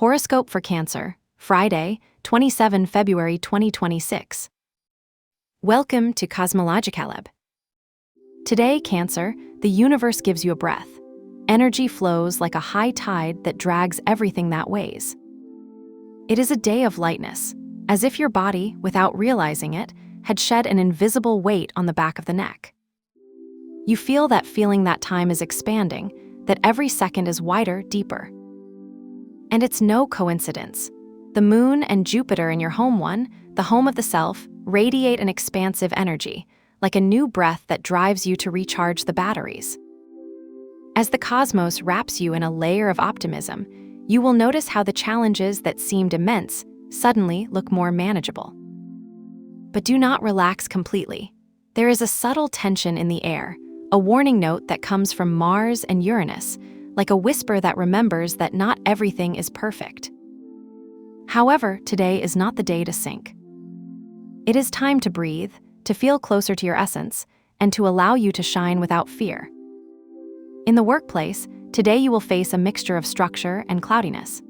Horoscope for Cancer, Friday, 27 February 2026. Welcome to Cosmologicaleb. Today, Cancer, the universe gives you a breath. Energy flows like a high tide that drags everything that weighs. It is a day of lightness, as if your body, without realizing it, had shed an invisible weight on the back of the neck. You feel that feeling that time is expanding, that every second is wider, deeper. And it's no coincidence. The moon and Jupiter in your home one, the home of the self, radiate an expansive energy, like a new breath that drives you to recharge the batteries. As the cosmos wraps you in a layer of optimism, you will notice how the challenges that seemed immense suddenly look more manageable. But do not relax completely. There is a subtle tension in the air, a warning note that comes from Mars and Uranus, like a whisper that remembers that not everything is perfect. However, today is not the day to sink. It is time to breathe, to feel closer to your essence, and to allow you to shine without fear. In the workplace, today you will face a mixture of structure and cloudiness.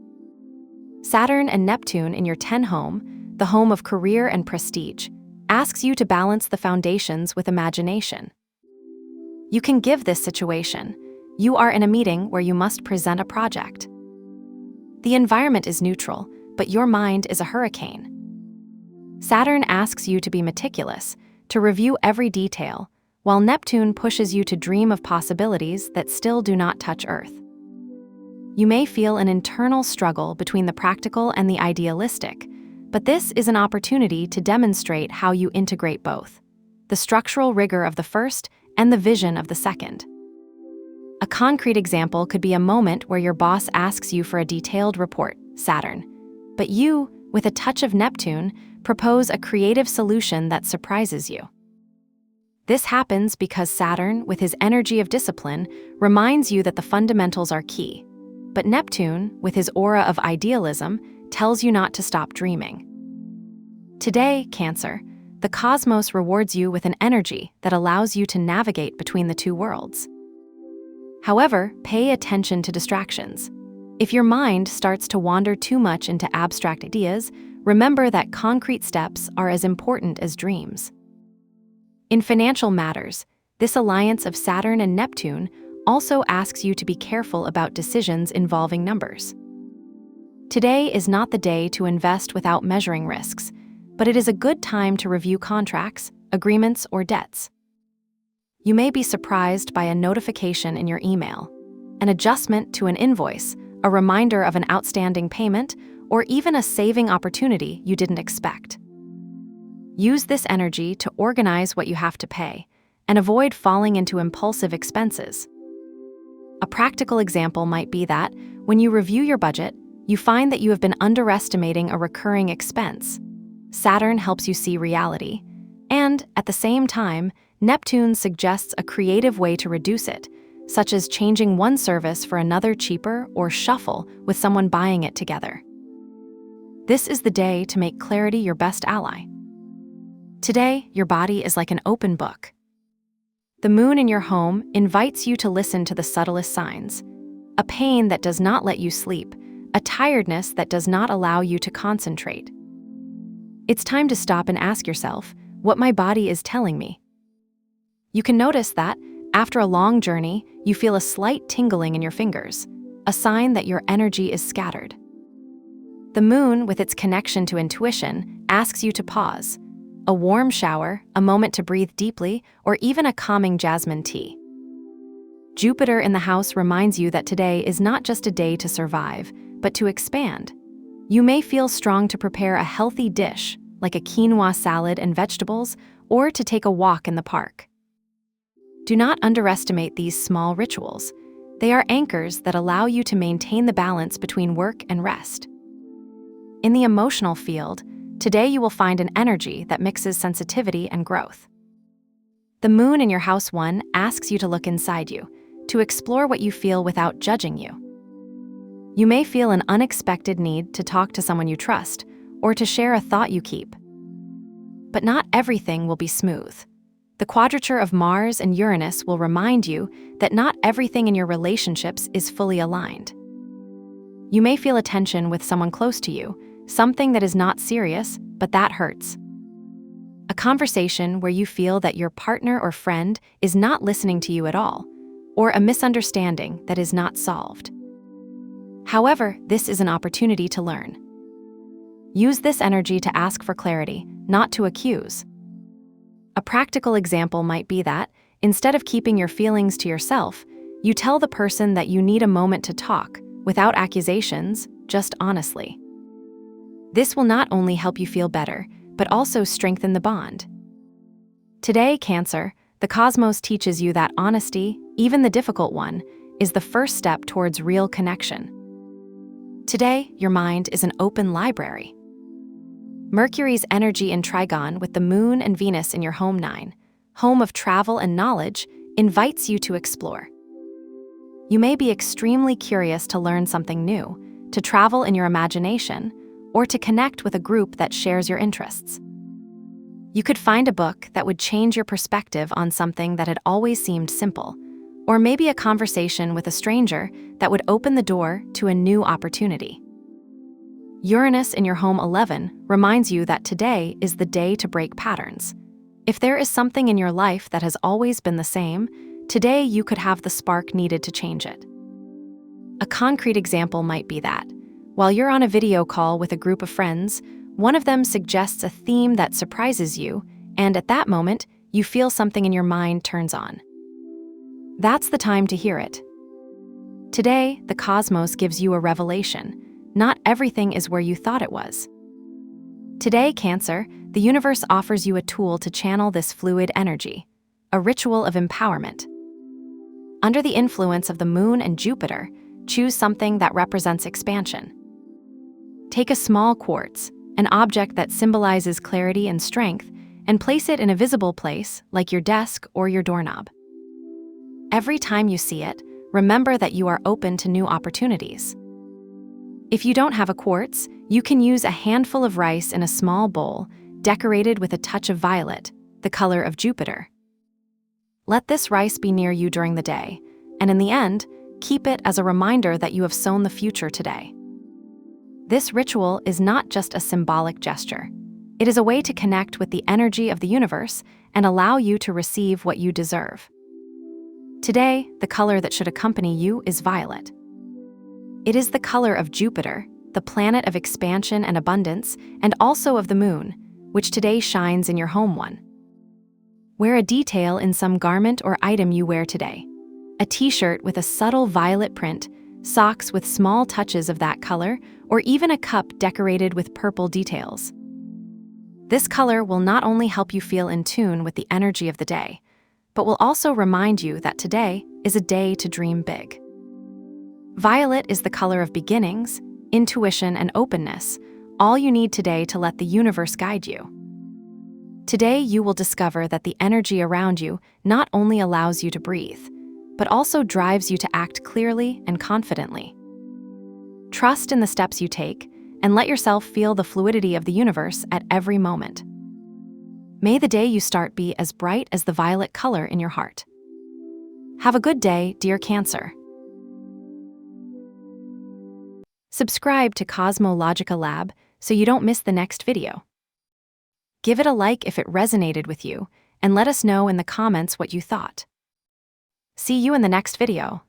Saturn and Neptune in your 10th home, the home of career and prestige, asks you to balance the foundations with imagination. You can give this situation. You are in a meeting where you must present a project. The environment is neutral, but your mind is a hurricane. Saturn asks you to be meticulous, to review every detail, while Neptune pushes you to dream of possibilities that still do not touch Earth. You may feel an internal struggle between the practical and the idealistic, but this is an opportunity to demonstrate how you integrate both, the structural rigor of the first and the vision of the second. A concrete example could be a moment where your boss asks you for a detailed report, Saturn, but you, with a touch of Neptune, propose a creative solution that surprises you. This happens because Saturn, with his energy of discipline, reminds you that the fundamentals are key, but Neptune, with his aura of idealism, tells you not to stop dreaming. Today, Cancer, the cosmos rewards you with an energy that allows you to navigate between the two worlds. However, pay attention to distractions. If your mind starts to wander too much into abstract ideas, remember that concrete steps are as important as dreams. In financial matters, this alliance of Saturn and Neptune also asks you to be careful about decisions involving numbers. Today is not the day to invest without measuring risks, but it is a good time to review contracts, agreements, or debts. You may be surprised by a notification in your email, an adjustment to an invoice, a reminder of an outstanding payment, or even a saving opportunity you didn't expect. Use this energy to organize what you have to pay and avoid falling into impulsive expenses. A practical example might be that, when you review your budget, you find that you have been underestimating a recurring expense. Saturn helps you see reality, and, at the same time, Neptune suggests a creative way to reduce it, such as changing one service for another cheaper or shuffle with someone buying it together. This is the day to make clarity your best ally. Today, your body is like an open book. The moon in your home invites you to listen to the subtlest signs, a pain that does not let you sleep, a tiredness that does not allow you to concentrate. It's time to stop and ask yourself, what my body is telling me. You can notice that, after a long journey, you feel a slight tingling in your fingers, a sign that your energy is scattered. The moon, with its connection to intuition, asks you to pause. A warm shower, a moment to breathe deeply, or even a calming jasmine tea. Jupiter in the house reminds you that today is not just a day to survive, but to expand. You may feel strong to prepare a healthy dish, like a quinoa salad and vegetables, or to take a walk in the park. Do not underestimate these small rituals. They are anchors that allow you to maintain the balance between work and rest. In the emotional field, today you will find an energy that mixes sensitivity and growth. The moon in your house one asks you to look inside you, to explore what you feel without judging you. You may feel an unexpected need to talk to someone you trust, or to share a thought you keep. But not everything will be smooth. The quadrature of Mars and Uranus will remind you that not everything in your relationships is fully aligned. You may feel a tension with someone close to you, something that is not serious, but that hurts. A conversation where you feel that your partner or friend is not listening to you at all, or a misunderstanding that is not solved. However, this is an opportunity to learn. Use this energy to ask for clarity, not to accuse. A practical example might be that, instead of keeping your feelings to yourself, you tell the person that you need a moment to talk, without accusations, just honestly. This will not only help you feel better, but also strengthen the bond. Today, Cancer, the cosmos teaches you that honesty, even the difficult one, is the first step towards real connection. Today, your mind is an open library. Mercury's energy in trigon with the Moon and Venus in your home 9, home of travel and knowledge, invites you to explore. You may be extremely curious to learn something new, to travel in your imagination, or to connect with a group that shares your interests. You could find a book that would change your perspective on something that had always seemed simple, or maybe a conversation with a stranger that would open the door to a new opportunity. Uranus in your home 11 reminds you that today is the day to break patterns. If there is something in your life that has always been the same, today you could have the spark needed to change it. A concrete example might be that, while you're on a video call with a group of friends, one of them suggests a theme that surprises you, and at that moment, you feel something in your mind turns on. That's the time to hear it. Today, the cosmos gives you a revelation. Not everything is where you thought it was. Today, Cancer, the universe offers you a tool to channel this fluid energy, a ritual of empowerment. Under the influence of the Moon and Jupiter, choose something that represents expansion. Take a small quartz, an object that symbolizes clarity and strength, and place it in a visible place like your desk or your doorknob. Every time you see it, remember that you are open to new opportunities. If you don't have a quartz, you can use a handful of rice in a small bowl, decorated with a touch of violet, the color of Jupiter. Let this rice be near you during the day, and in the end, keep it as a reminder that you have sown the future today. This ritual is not just a symbolic gesture. It is a way to connect with the energy of the universe and allow you to receive what you deserve. Today, the color that should accompany you is violet. It is the color of Jupiter, the planet of expansion and abundance, and also of the Moon, which today shines in your home 1. Wear a detail in some garment or item you wear today. A t-shirt with a subtle violet print, socks with small touches of that color, or even a cup decorated with purple details. This color will not only help you feel in tune with the energy of the day, but will also remind you that today is a day to dream big. Violet is the color of beginnings, intuition, and openness, all you need today to let the universe guide you. Today, you will discover that the energy around you not only allows you to breathe, but also drives you to act clearly and confidently. Trust in the steps you take, and let yourself feel the fluidity of the universe at every moment. May the day you start be as bright as the violet color in your heart. Have a good day, dear Cancer. Subscribe to Cosmological Lab so you don't miss the next video. Give it a like if it resonated with you, and let us know in the comments what you thought. See you in the next video.